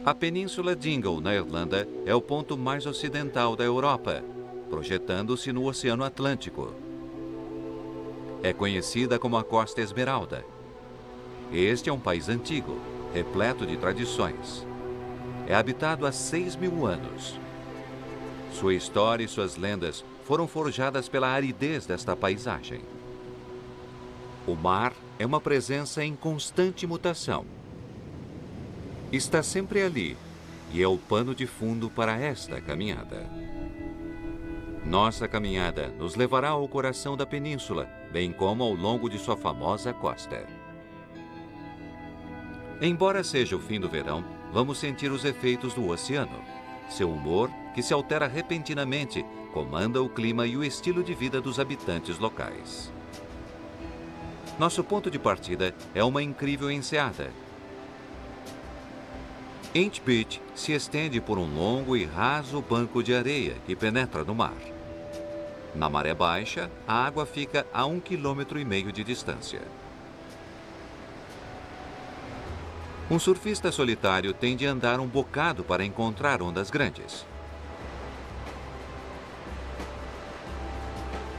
A Península Dingle, na Irlanda, é o ponto mais ocidental da Europa, projetando-se no Oceano Atlântico. É conhecida como a Costa Esmeralda. Este é um país antigo, repleto de tradições. É habitado há 6.000 anos. Sua história e suas lendas foram forjadas pela aridez desta paisagem. O mar é uma presença em constante mutação. Está sempre ali e é o pano de fundo para esta caminhada. Nossa caminhada nos levará ao coração da península, bem como ao longo de sua famosa costa. Embora seja o fim do verão, vamos sentir os efeitos do oceano. Seu humor, que se altera repentinamente, comanda o clima e o estilo de vida dos habitantes locais. Nosso ponto de partida é uma incrível enseada. Inch Beach se estende por um longo e raso banco de areia que penetra no mar. Na maré baixa, a água fica a 1,5 km de distância. Um surfista solitário tem de andar um bocado para encontrar ondas grandes.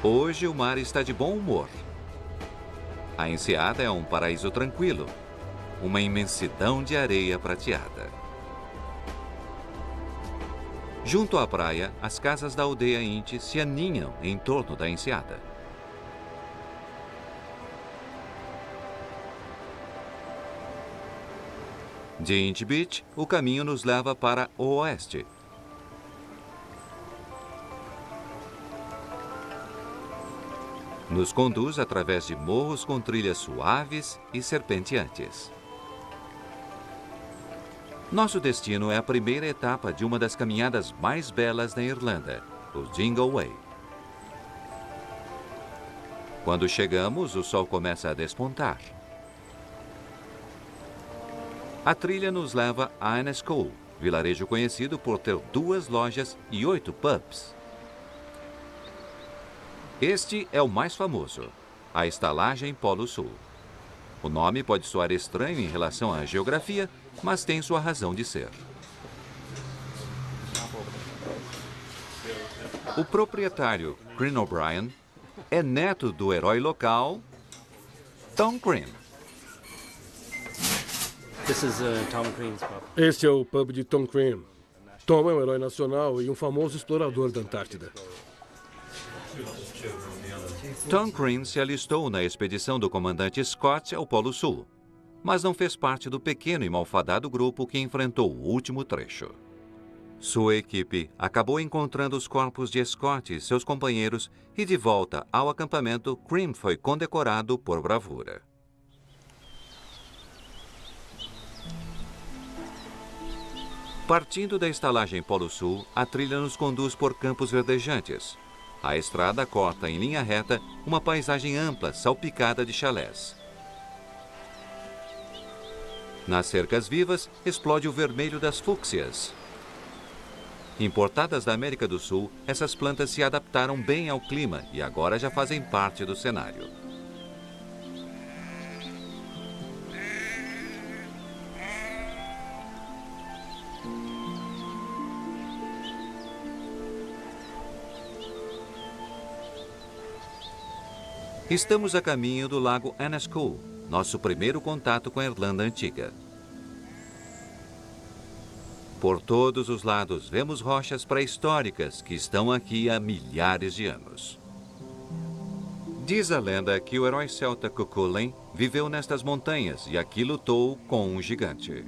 Hoje o mar está de bom humor. A enseada é um paraíso tranquilo, uma imensidão de areia prateada. Junto à praia, as casas da aldeia Inch se aninham em torno da enseada. De Inch Beach, o caminho nos leva para o oeste. Nos conduz através de morros com trilhas suaves e serpenteantes. Nosso destino é a primeira etapa de uma das caminhadas mais belas da Irlanda, o Dingle Way. Quando chegamos, o sol começa a despontar. A trilha nos leva a Enniscole, vilarejo conhecido por ter 2 lojas e 8 pubs. Este é o mais famoso, a estalagem Polo Sul. O nome pode soar estranho em relação à geografia, mas tem sua razão de ser. O proprietário, Crean O'Brien, é neto do herói local, Tom Crean. Este é o pub de Tom Crean. Tom é um herói nacional e um famoso explorador da Antártida. Tom Crean se alistou na expedição do comandante Scott ao Polo Sul, mas não fez parte do pequeno e malfadado grupo que enfrentou o último trecho. Sua equipe acabou encontrando os corpos de Scott e seus companheiros e, de volta ao acampamento, Crean foi condecorado por bravura. Partindo da estalagem Polo Sul, a trilha nos conduz por campos verdejantes. A estrada corta em linha reta uma paisagem ampla, salpicada de chalés. Nas cercas vivas, explode o vermelho das fúcsias. Importadas da América do Sul, essas plantas se adaptaram bem ao clima e agora já fazem parte do cenário. Estamos a caminho do lago Enniscole, nosso primeiro contato com a Irlanda antiga. Por todos os lados, vemos rochas pré-históricas que estão aqui há milhares de anos. Diz a lenda que o herói celta Cuchulainn viveu nestas montanhas e aqui lutou com um gigante.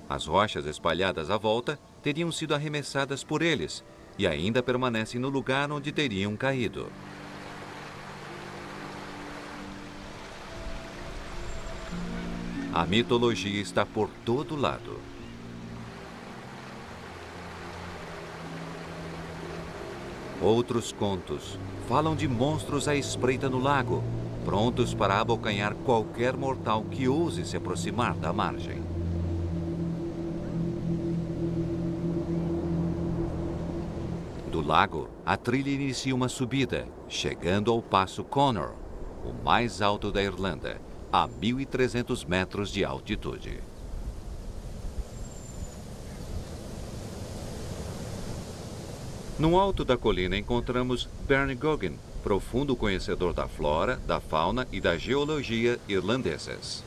As rochas espalhadas à volta teriam sido arremessadas por eles e ainda permanecem no lugar onde teriam caído. A mitologia está por todo lado. Outros contos falam de monstros à espreita no lago, prontos para abocanhar qualquer mortal que ouse se aproximar da margem. Do lago, a trilha inicia uma subida, chegando ao Passo Connor, o mais alto da Irlanda, a 1.300 metros de altitude. No alto da colina encontramos Bernie Goggin, profundo conhecedor da flora, da fauna e da geologia irlandesas.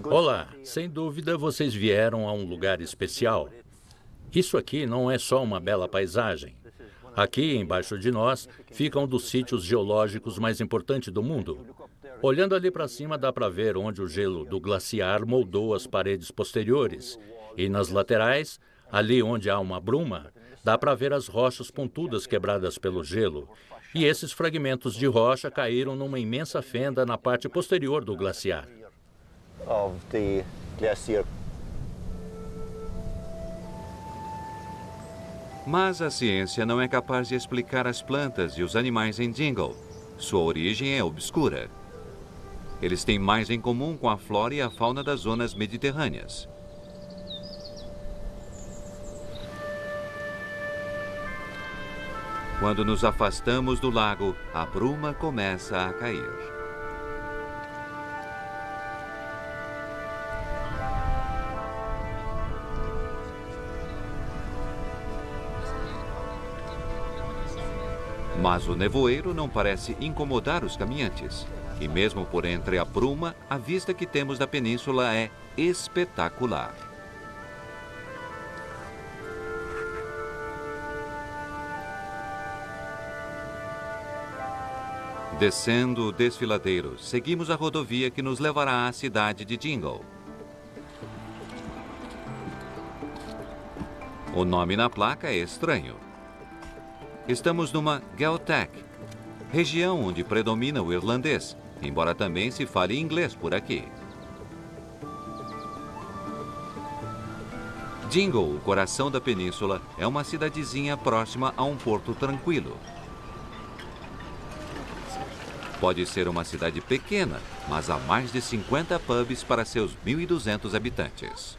Olá, sem dúvida vocês vieram a um lugar especial. Isso aqui não é só uma bela paisagem. Aqui, embaixo de nós, fica um dos sítios geológicos mais importantes do mundo. Olhando ali para cima, dá para ver onde o gelo do glaciar moldou as paredes posteriores. E nas laterais, ali onde há uma bruma, dá para ver as rochas pontudas quebradas pelo gelo. E esses fragmentos de rocha caíram numa imensa fenda na parte posterior do glaciar. Mas a ciência não é capaz de explicar as plantas e os animais em Dingle. Sua origem é obscura. Eles têm mais em comum com a flora e a fauna das zonas mediterrâneas. Quando nos afastamos do lago, a bruma começa a cair. Mas o nevoeiro não parece incomodar os caminhantes. E mesmo por entre a bruma, a vista que temos da península é espetacular. Descendo o desfiladeiro, seguimos a rodovia que nos levará à cidade de Dingle. O nome na placa é estranho. Estamos numa Gaeltacht, região onde predomina o irlandês, embora também se fale inglês por aqui. Dingle, o coração da península, é uma cidadezinha próxima a um porto tranquilo. Pode ser uma cidade pequena, mas há mais de 50 pubs para seus 1.200 habitantes.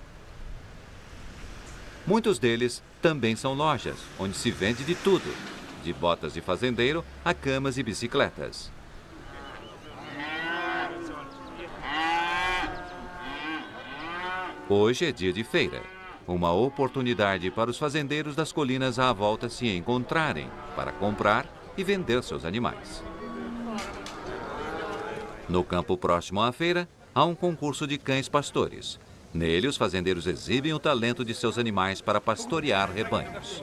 Muitos deles também são lojas, onde se vende de tudo, de botas de fazendeiro a camas e bicicletas. Hoje é dia de feira, uma oportunidade para os fazendeiros das colinas à volta se encontrarem para comprar e vender seus animais. No campo próximo à feira, há um concurso de cães pastores. Nele, os fazendeiros exibem o talento de seus animais para pastorear rebanhos.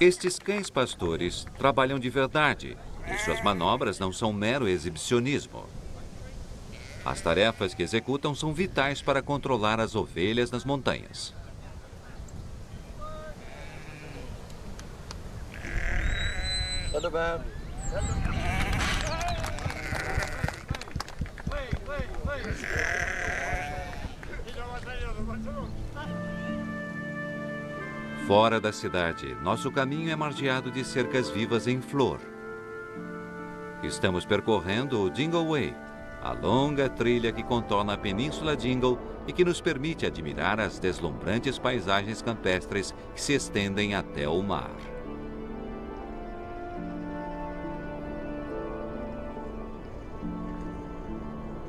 Estes cães pastores trabalham de verdade e suas manobras não são mero exibicionismo. As tarefas que executam são vitais para controlar as ovelhas nas montanhas. Fora da cidade, nosso caminho é margeado de cercas vivas em flor. Estamos percorrendo o Dingle Way, a longa trilha que contorna a Península Dingle e que nos permite admirar as deslumbrantes paisagens campestres que se estendem até o mar.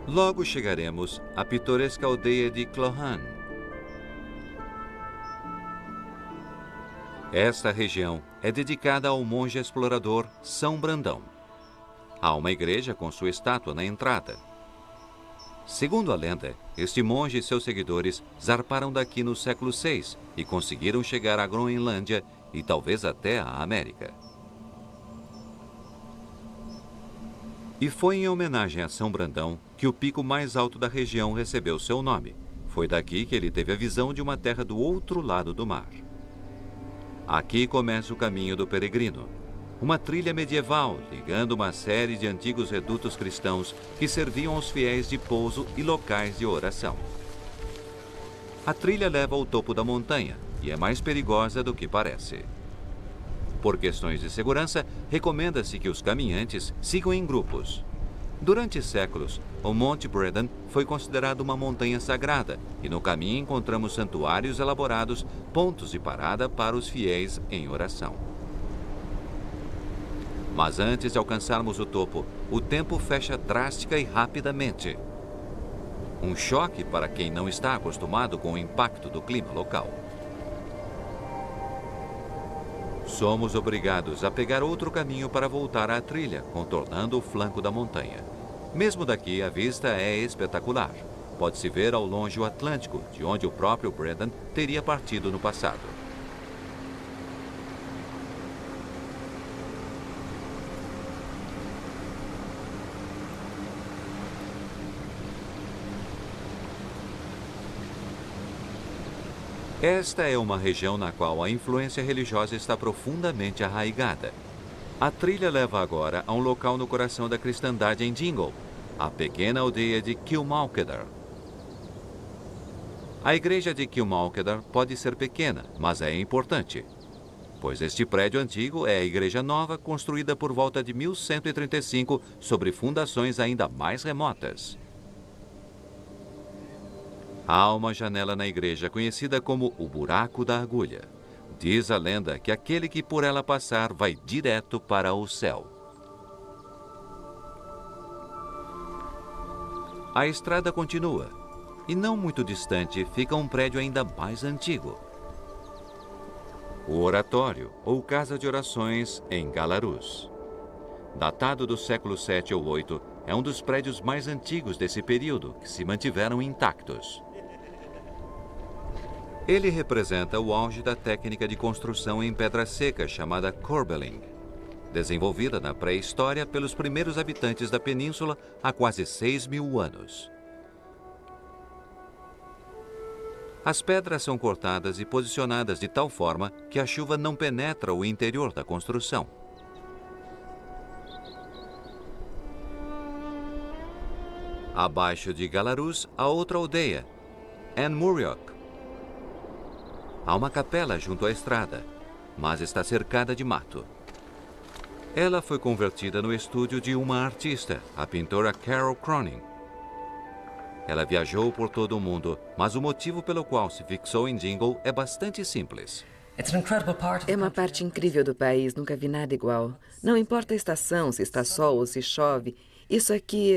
Logo chegaremos à pitoresca aldeia de Clohan. Esta região é dedicada ao monge explorador São Brandão. Há uma igreja com sua estátua na entrada. Segundo a lenda, este monge e seus seguidores zarparam daqui no século VI e conseguiram chegar à Groenlândia e talvez até à América. E foi em homenagem a São Brandão que o pico mais alto da região recebeu seu nome. Foi daqui que ele teve a visão de uma terra do outro lado do mar. Aqui começa o caminho do peregrino, uma trilha medieval ligando uma série de antigos redutos cristãos que serviam aos fiéis de pouso e locais de oração. A trilha leva ao topo da montanha e é mais perigosa do que parece. Por questões de segurança, recomenda-se que os caminhantes sigam em grupos. Durante séculos, o Monte Bredon foi considerado uma montanha sagrada e no caminho encontramos santuários elaborados, pontos de parada para os fiéis em oração. Mas antes de alcançarmos o topo, o tempo fecha drástica e rapidamente. Um choque para quem não está acostumado com o impacto do clima local. Somos obrigados a pegar outro caminho para voltar à trilha, contornando o flanco da montanha. Mesmo daqui, a vista é espetacular. Pode-se ver ao longe o Atlântico, de onde o próprio Braden teria partido no passado. Esta é uma região na qual a influência religiosa está profundamente arraigada. A trilha leva agora a um local no coração da cristandade em Dingle, a pequena aldeia de Kilmalkedar. A igreja de Kilmalkedar pode ser pequena, mas é importante, pois este prédio antigo é a igreja nova construída por volta de 1135 sobre fundações ainda mais remotas. Há uma janela na igreja conhecida como o Buraco da Agulha. Diz a lenda que aquele que por ela passar vai direto para o céu. A estrada continua, e não muito distante fica um prédio ainda mais antigo. O Oratório, ou Casa de Orações, em Galarus. Datado do século 7 ou 8, é um dos prédios mais antigos desse período, que se mantiveram intactos. Ele representa o auge da técnica de construção em pedra seca chamada corbelling, desenvolvida na pré-história pelos primeiros habitantes da península há quase 6.000 anos. As pedras são cortadas e posicionadas de tal forma que a chuva não penetra o interior da construção. Abaixo de Galarus, há outra aldeia, Anmuriok. Há uma capela junto à estrada, mas está cercada de mato. Ela foi convertida no estúdio de uma artista, a pintora Carol Cronin. Ela viajou por todo o mundo, mas o motivo pelo qual se fixou em Dingle é bastante simples. É uma parte incrível do país, nunca vi nada igual. Não importa a estação, se está sol ou se chove, isso aqui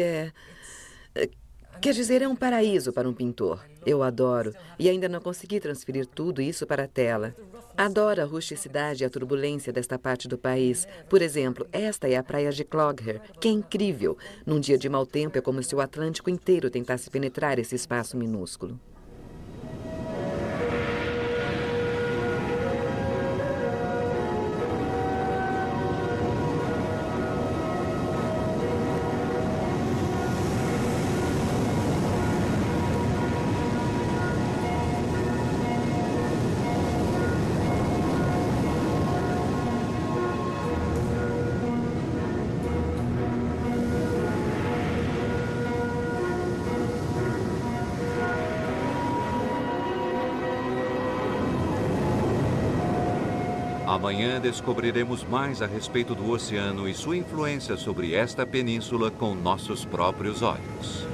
quer dizer, é um paraíso para um pintor. Eu adoro. E ainda não consegui transferir tudo isso para a tela. Adoro a rusticidade e a turbulência desta parte do país. Por exemplo, esta é a praia de Clogher, que é incrível. Num dia de mau tempo, é como se o Atlântico inteiro tentasse penetrar esse espaço minúsculo. Amanhã descobriremos mais a respeito do oceano e sua influência sobre esta península com nossos próprios olhos.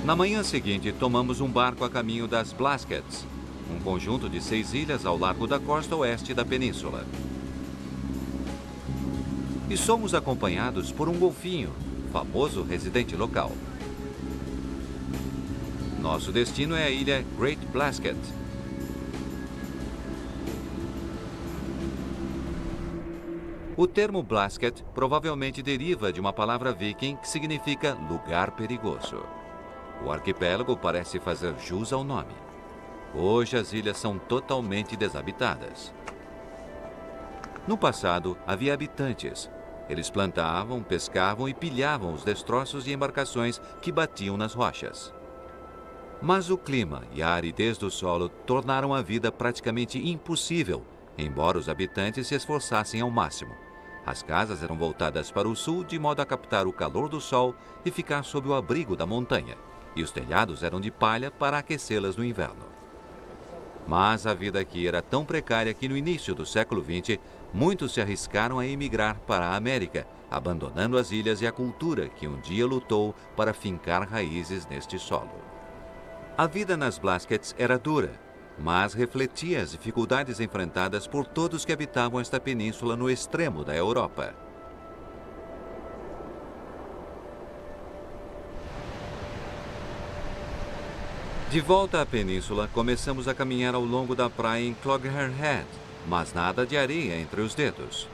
Na manhã seguinte, tomamos um barco a caminho das Blaskets, um conjunto de 6 ilhas ao largo da costa oeste da península. E somos acompanhados por um golfinho, famoso residente local. Nosso destino é a ilha Great Blasket. O termo Blasket provavelmente deriva de uma palavra viking que significa lugar perigoso. O arquipélago parece fazer jus ao nome. Hoje as ilhas são totalmente desabitadas. No passado, havia habitantes. Eles plantavam, pescavam e pilhavam os destroços de embarcações que batiam nas rochas. Mas o clima e a aridez do solo tornaram a vida praticamente impossível, embora os habitantes se esforçassem ao máximo. As casas eram voltadas para o sul de modo a captar o calor do sol e ficar sob o abrigo da montanha, e os telhados eram de palha para aquecê-las no inverno. Mas a vida aqui era tão precária que no início do século XX, muitos se arriscaram a emigrar para a América, abandonando as ilhas e a cultura que um dia lutou para fincar raízes neste solo. A vida nas Blaskets era dura, mas refletia as dificuldades enfrentadas por todos que habitavam esta península no extremo da Europa. De volta à península, começamos a caminhar ao longo da praia em Clogher Head, mas nada de areia entre os dedos.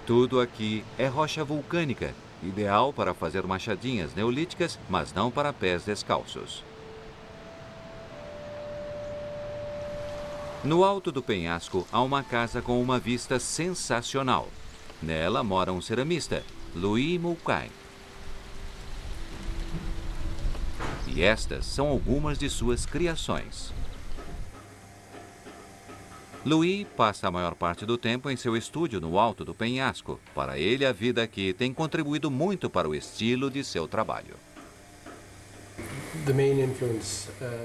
Tudo aqui é rocha vulcânica, ideal para fazer machadinhas neolíticas, mas não para pés descalços. No alto do penhasco há uma casa com uma vista sensacional. Nela mora um ceramista, Louis Mulcahy. E estas são algumas de suas criações. Louis passa a maior parte do tempo em seu estúdio no alto do penhasco. Para ele, a vida aqui tem contribuído muito para o estilo de seu trabalho.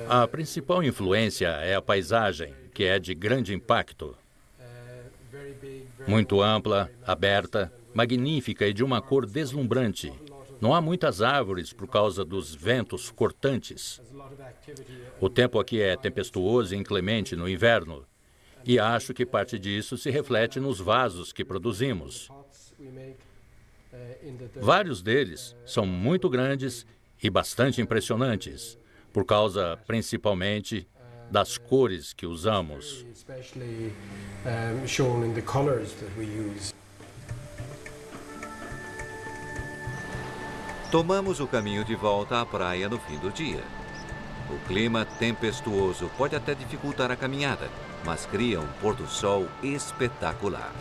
A principal influência é a paisagem, que é de grande impacto. Muito ampla, aberta, magnífica e de uma cor deslumbrante. Não há muitas árvores por causa dos ventos cortantes. O tempo aqui é tempestuoso e inclemente no inverno. E acho que parte disso se reflete nos vasos que produzimos. Vários deles são muito grandes e bastante impressionantes, por causa, principalmente, das cores que usamos. Tomamos o caminho de volta à praia no fim do dia. O clima tempestuoso pode até dificultar a caminhada, mas cria um pôr-do-sol espetacular.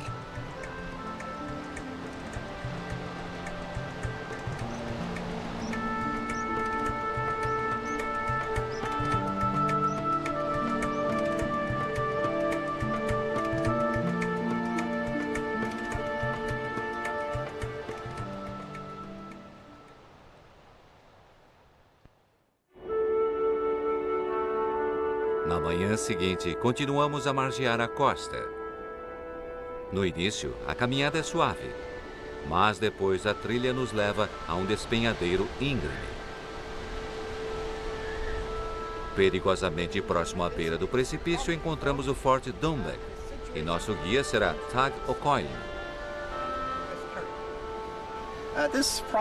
Na manhã seguinte, continuamos a margear a costa. No início, a caminhada é suave, mas depois a trilha nos leva a um despenhadeiro íngreme. Perigosamente próximo à beira do precipício, encontramos o Forte Dunbeg, e nosso guia será Tag O'Coilin.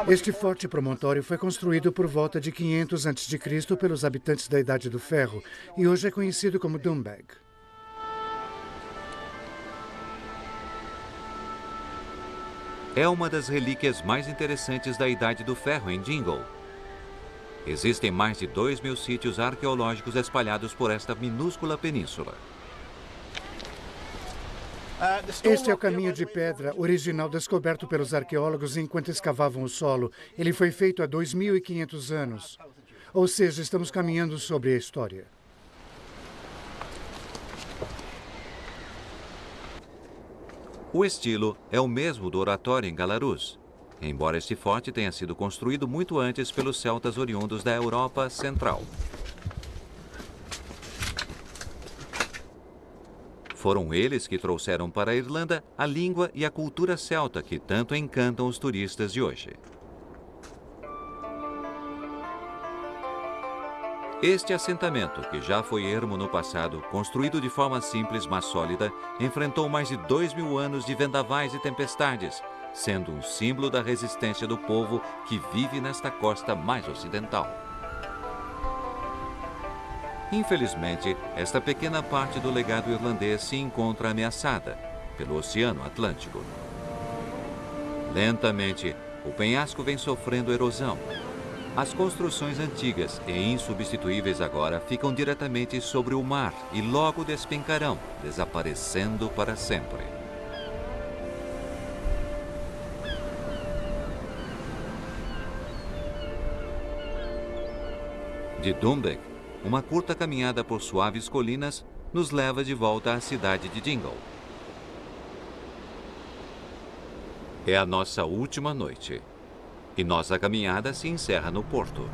Este forte promontório foi construído por volta de 500 a.C. pelos habitantes da Idade do Ferro e hoje é conhecido como Dunbeg. É uma das relíquias mais interessantes da Idade do Ferro em Dingle. Existem mais de 2.000 sítios arqueológicos espalhados por esta minúscula península. Este é o caminho de pedra original descoberto pelos arqueólogos enquanto escavavam o solo. Ele foi feito há 2.500 anos. Ou seja, estamos caminhando sobre a história. O estilo é o mesmo do oratório em Galarus, embora este forte tenha sido construído muito antes pelos celtas oriundos da Europa Central. Foram eles que trouxeram para a Irlanda a língua e a cultura celta que tanto encantam os turistas de hoje. Este assentamento, que já foi ermo no passado, construído de forma simples mas sólida, enfrentou mais de 2.000 anos de vendavais e tempestades, sendo um símbolo da resistência do povo que vive nesta costa mais ocidental. Infelizmente, esta pequena parte do legado irlandês se encontra ameaçada pelo Oceano Atlântico. Lentamente, o penhasco vem sofrendo erosão. As construções antigas e insubstituíveis agora ficam diretamente sobre o mar e logo despencarão, desaparecendo para sempre. De Dunbeg, uma curta caminhada por suaves colinas nos leva de volta à cidade de Dingle. É a nossa última noite e nossa caminhada se encerra no porto.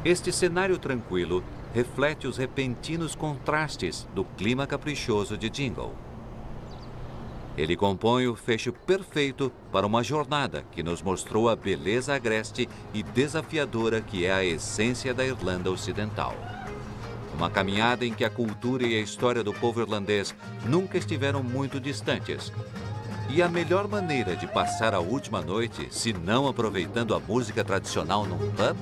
Este cenário tranquilo reflete os repentinos contrastes do clima caprichoso de Dingle. Ele compõe o fecho perfeito para uma jornada que nos mostrou a beleza agreste e desafiadora que é a essência da Irlanda Ocidental. Uma caminhada em que a cultura e a história do povo irlandês nunca estiveram muito distantes. E a melhor maneira de passar a última noite, se não aproveitando a música tradicional num pub?